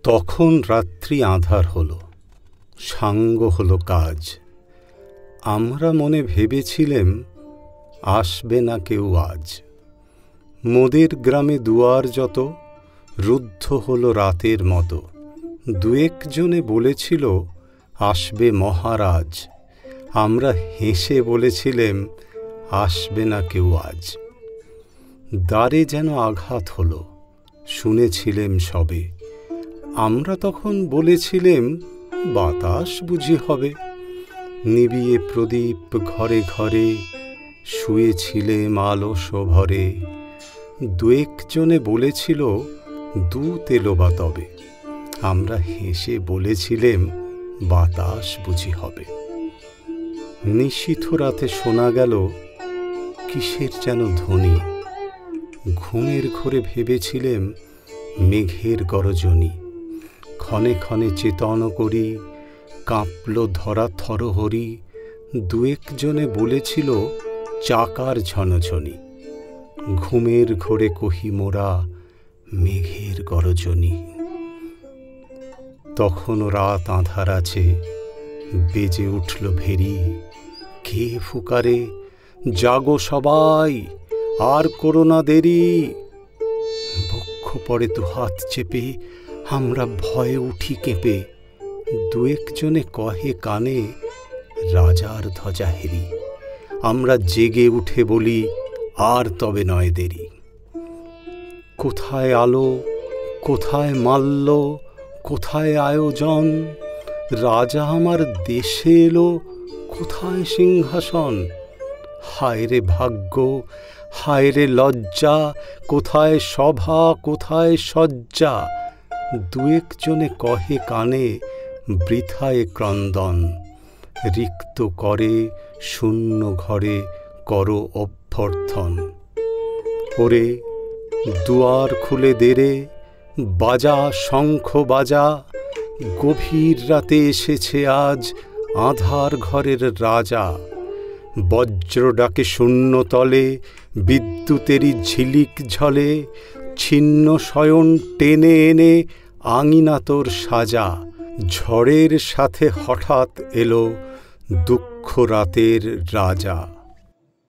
তখন রাত্রি আঁধার হলো, সাঙ্গ হলো কাজ। আমরা মনে ভেবেছিলেম আসবে না কেউ আজ। মোদের গ্রামে দুয়ার যত রুদ্ধ হলো রাতের মতো। দু একজনে বলেছিল আসবে মহারাজ। আমরা হেসে বলেছিলেম আসবে না কেউ আজ। দ্বারে যেন আঘাত হলো, শুনেছিলেম সবে। আমরা তখন বলেছিলেম বাতাস বুঝি হবে। নিবিয়ে প্রদীপ ঘরে ঘরে শুয়েছিলেম আলস ভরে। দু একজনে বলেছিল দূত এলো বা তবে। আমরা হেসে বলেছিলেম বাতাস বুঝি হবে। নিশীথ রাতে শোনা গেল কিসের যেন ধ্বনি। ঘুমের ঘোরে ভেবেছিলেম মেঘের গরজনি। ক্ষণে ক্ষণে চেতন করি কাঁপল ধরা থরহরি। দু একজনে বলেছিল চাকার ঝনঝনি। ঘুমের ঘোরে কহি মোরা মেঘের গরজনি। তখনও রাত আঁধার আছে, বেজে উঠল ভেরি। কে ফুকারে জাগো সবাই, আর করো না দেরি। বক্ষ পড়ে দুহাত চেপে আমরা ভয়ে উঠি কেঁপে। দু একজনে কহে কানে রাজার ধ্বজা হেরি। আমরা জেগে উঠে বলি আর তবে নয় দেরি। কোথায় আলো, কোথায় মাল্য, কোথায় আয়োজন। রাজা আমার দেশে এলো, কোথায় সিংহাসন। হায় রে ভাগ্য, হায় রে লজ্জা, কোথায় সভা, কোথায় সজ্জা। দু একজনে কহে কানে বৃথায় ক্রন্দন। রিক্ত করে শূন্য ঘরে করো অভ্যর্থন। ওরে দুয়ার খুলে দেরে, বাজা শঙ্খ বাজা। গভীর রাতে এসেছে আজ আঁধার ঘরের রাজা। বজ্র ডাকে শূন্য তলে, বিদ্যুতেরই ঝিলিক ঝলে। ছিন্ন শয়ন টেনে এনে আঙিনা তোর সাজা। ঝড়ের সাথে হঠাৎ এলো দুঃখ রাতের রাজা।